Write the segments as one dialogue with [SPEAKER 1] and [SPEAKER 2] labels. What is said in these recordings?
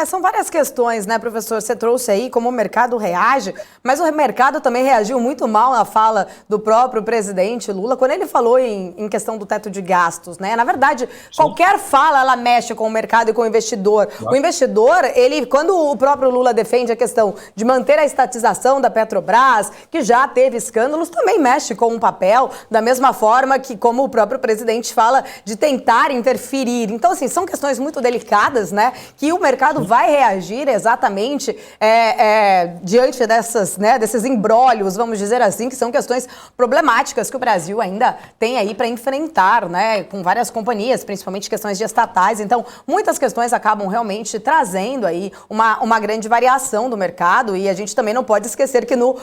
[SPEAKER 1] São várias questões, né, professor? Você trouxe aí como o mercado reage, mas o mercado também reagiu muito mal na fala do próprio presidente Lula, quando ele falou em questão do teto de gastos, né? Na verdade, sim, qualquer fala, ela mexe com o mercado e com o investidor. Claro. O investidor, quando o próprio Lula defende a questão de manter a estatização da Petrobras, que já teve escândalos, também mexe com um papel, da mesma forma que, como o próprio presidente fala, de tentar interferir. Então, assim, são questões muito delicadas, né, que o mercado vai reagir exatamente diante desses imbróglios, vamos dizer assim, que são questões problemáticas que o Brasil ainda tem aí para enfrentar, né, com várias companhias, principalmente questões de estatais. Então, muitas questões acabam realmente trazendo aí uma grande variação do mercado, e a gente também não pode esquecer que no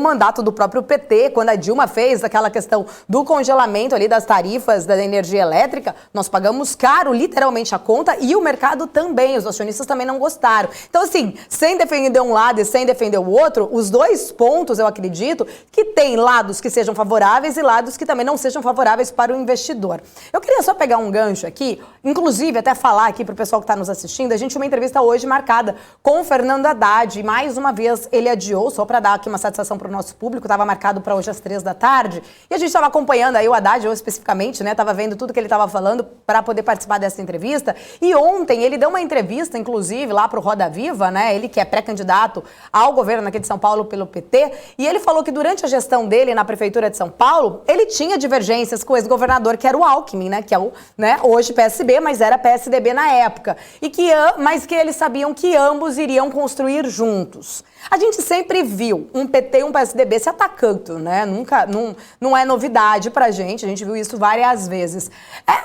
[SPEAKER 1] mandato do próprio PT, quando a Dilma fez aquela questão do congelamento ali das tarifas da energia elétrica, nós pagamos caro, literalmente, a conta, e o mercado também, os acionistas também não gostaram. Então, assim, sem defender um lado e sem defender o outro, os dois pontos, eu acredito, que tem lados que sejam favoráveis e lados que também não sejam favoráveis para o investidor. Eu queria só pegar um gancho aqui, inclusive até falar aqui para o pessoal que está nos assistindo, a gente tem uma entrevista hoje marcada com o Fernando Haddad, e mais uma vez ele adiou, só para dar aqui uma satisfação para o nosso público, estava marcado para hoje às 3 da tarde, e a gente estava acompanhando aí o Haddad, eu especificamente, né, estava vendo tudo que ele estava falando para poder participar dessa entrevista, e ontem ele deu uma entrevista, inclusive, lá para o Roda Viva, né? Ele que é pré-candidato ao governo aqui de São Paulo pelo PT, e ele falou que durante a gestão dele na Prefeitura de São Paulo, ele tinha divergências com o ex-governador, que era o Alckmin, né? Que é o, né, hoje PSB, mas era PSDB na época. Mas que eles sabiam que ambos iriam construir juntos. A gente sempre viu um PT e um PSDB se atacando, né? Não é novidade pra gente, a gente viu isso várias vezes.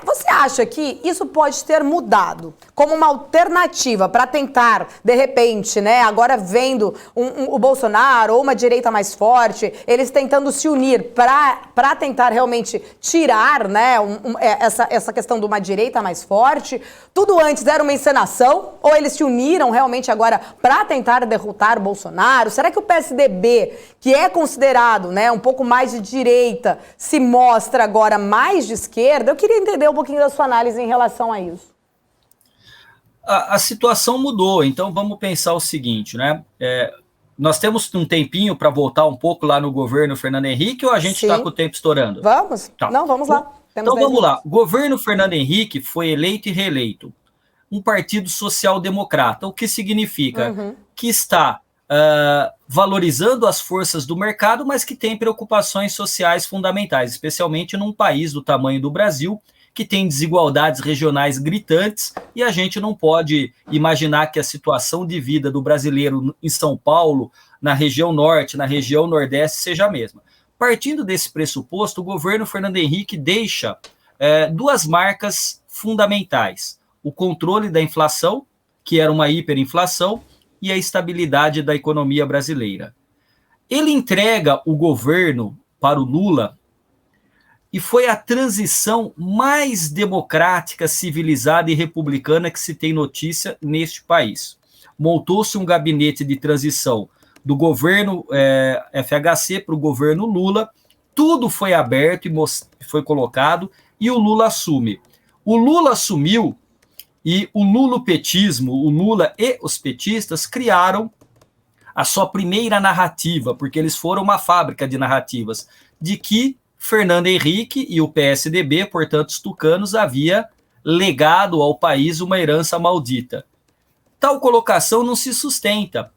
[SPEAKER 1] Você acha que isso pode ter mudado como uma alternativa para tentar, de repente, né, agora vendo o Bolsonaro ou uma direita mais forte, eles tentando se unir para tentar realmente tirar, né, essa questão de uma direita mais forte? Tudo antes era uma encenação? Ou eles se uniram realmente agora para tentar derrotar o Bolsonaro? Será que o PSDB, que é considerado, né, um pouco mais de direita, se mostra agora mais de esquerda? Eu queria entender um pouquinho da sua análise em relação a isso.
[SPEAKER 2] A situação mudou, então vamos pensar o seguinte, né? Nós temos um tempinho para voltar um pouco lá no governo Fernando Henrique, ou a gente está com o tempo estourando?
[SPEAKER 1] Vamos? Tá. Não, vamos lá.
[SPEAKER 2] Então vamos lá. O governo Fernando Henrique foi eleito e reeleito um partido social-democrata, o que significa que está valorizando as forças do mercado, mas que tem preocupações sociais fundamentais, especialmente num país do tamanho do Brasil, que tem desigualdades regionais gritantes, e a gente não pode imaginar que a situação de vida do brasileiro em São Paulo, na região norte, na região nordeste, seja a mesma. Partindo desse pressuposto, o governo Fernando Henrique deixa duas marcas fundamentais: o controle da inflação, que era uma hiperinflação, e a estabilidade da economia brasileira. Ele entrega o governo para o Lula, e foi a transição mais democrática, civilizada e republicana que se tem notícia neste país. Montou-se um gabinete de transição do governo FHC para o governo Lula, tudo foi aberto e foi colocado, e o Lula assume. O Lula assumiu, e o lulopetismo, o Lula e os petistas criaram a sua primeira narrativa, porque eles foram uma fábrica de narrativas, de que Fernando Henrique e o PSDB, portanto os tucanos, havia legado ao país uma herança maldita. Tal colocação não se sustenta.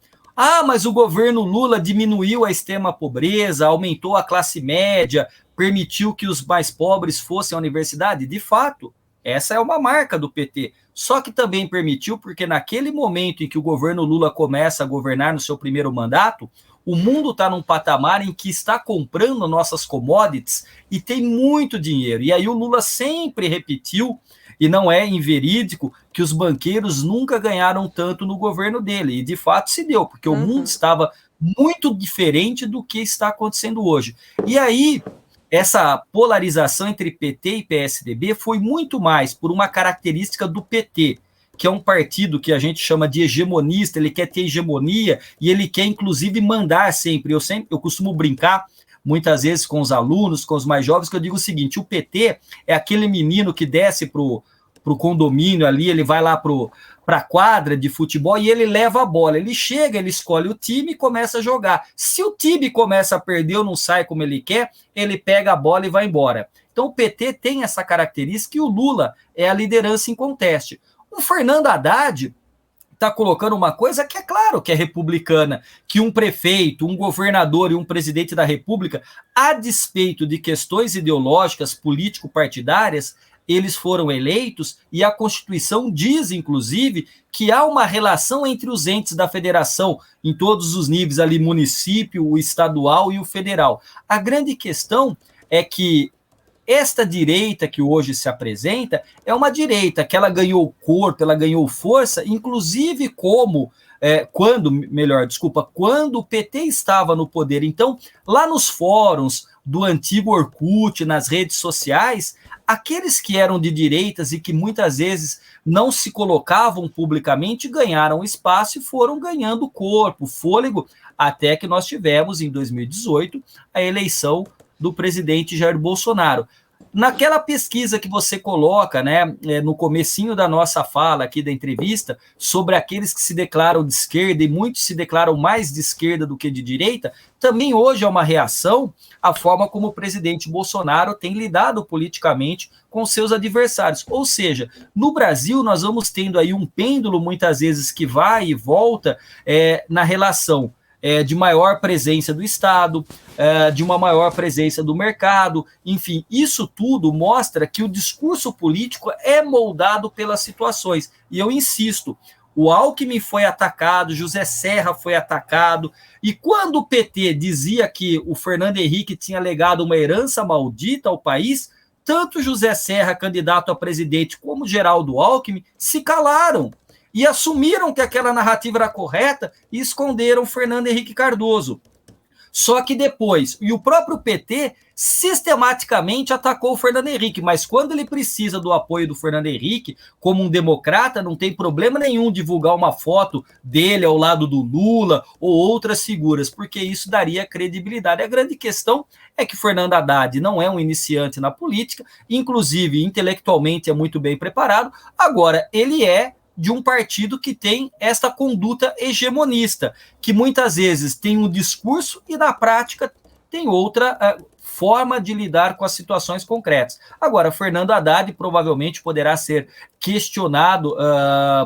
[SPEAKER 2] Mas o governo Lula diminuiu a extrema pobreza, aumentou a classe média, permitiu que os mais pobres fossem à universidade. De fato, essa é uma marca do PT. Só que também permitiu, porque naquele momento em que o governo Lula começa a governar no seu primeiro mandato, o mundo está num patamar em que está comprando nossas commodities e tem muito dinheiro. E aí o Lula sempre repetiu, e não é inverídico, que os banqueiros nunca ganharam tanto no governo dele. E de fato se deu, porque o mundo estava muito diferente do que está acontecendo hoje. E aí essa polarização entre PT e PSDB foi muito mais por uma característica do PT, que é um partido que a gente chama de hegemonista. Ele quer ter hegemonia e ele quer, inclusive, mandar sempre. Eu costumo brincar, muitas vezes, com os alunos, com os mais jovens, que eu digo o seguinte: o PT é aquele menino que desce o condomínio ali, ele vai lá para a quadra de futebol e ele leva a bola. Ele chega, ele escolhe o time e começa a jogar. Se o time começa a perder ou não sai como ele quer, ele pega a bola e vai embora. Então o PT tem essa característica e o Lula é a liderança inconteste. O Fernando Haddad está colocando uma coisa que é claro que é republicana, que um prefeito, um governador e um presidente da república, a despeito de questões ideológicas, político-partidárias, eles foram eleitos e a Constituição diz, inclusive, que há uma relação entre os entes da federação, em todos os níveis ali, município, o estadual e o federal. A grande questão é que esta direita que hoje se apresenta é uma direita que ela ganhou corpo, ela ganhou força, inclusive quando o PT estava no poder. Então, lá nos fóruns do antigo Orkut, nas redes sociais, aqueles que eram de direitas e que muitas vezes não se colocavam publicamente ganharam espaço e foram ganhando corpo, fôlego, até que nós tivemos, em 2018, a eleição do presidente Jair Bolsonaro. Naquela pesquisa que você coloca, né, no comecinho da nossa fala aqui da entrevista, sobre aqueles que se declaram de esquerda e muitos se declaram mais de esquerda do que de direita, também hoje é uma reação à forma como o presidente Bolsonaro tem lidado politicamente com seus adversários. Ou seja, no Brasil nós vamos tendo aí um pêndulo muitas vezes que vai e volta na relação de maior presença do Estado, de uma maior presença do mercado, enfim, isso tudo mostra que o discurso político é moldado pelas situações. E eu insisto, o Alckmin foi atacado, José Serra foi atacado, e quando o PT dizia que o Fernando Henrique tinha legado uma herança maldita ao país, tanto José Serra, candidato a presidente, como Geraldo Alckmin, se calaram e assumiram que aquela narrativa era correta e esconderam Fernando Henrique Cardoso. Só que depois, e o próprio PT sistematicamente atacou o Fernando Henrique, mas quando ele precisa do apoio do Fernando Henrique, como um democrata, não tem problema nenhum divulgar uma foto dele ao lado do Lula ou outras figuras, porque isso daria credibilidade. A grande questão é que Fernando Haddad não é um iniciante na política, inclusive intelectualmente é muito bem preparado, agora ele é de um partido que tem esta conduta hegemonista, que muitas vezes tem um discurso e na prática tem outra forma de lidar com as situações concretas. Agora, Fernando Haddad provavelmente poderá ser questionado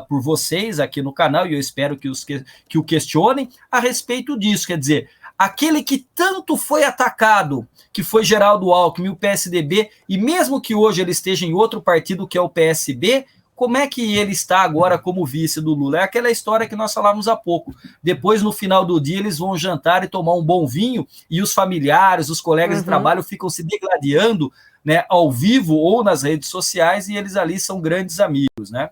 [SPEAKER 2] por vocês aqui no canal, e eu espero que o questionem a respeito disso, quer dizer, aquele que tanto foi atacado, que foi Geraldo Alckmin, o PSDB, e mesmo que hoje ele esteja em outro partido que é o PSB, como é que ele está agora como vice do Lula? É aquela história que nós falamos há pouco. Depois, no final do dia, eles vão jantar e tomar um bom vinho e os familiares, os colegas de trabalho ficam se degladiando, né, ao vivo ou nas redes sociais, e eles ali são grandes amigos, né?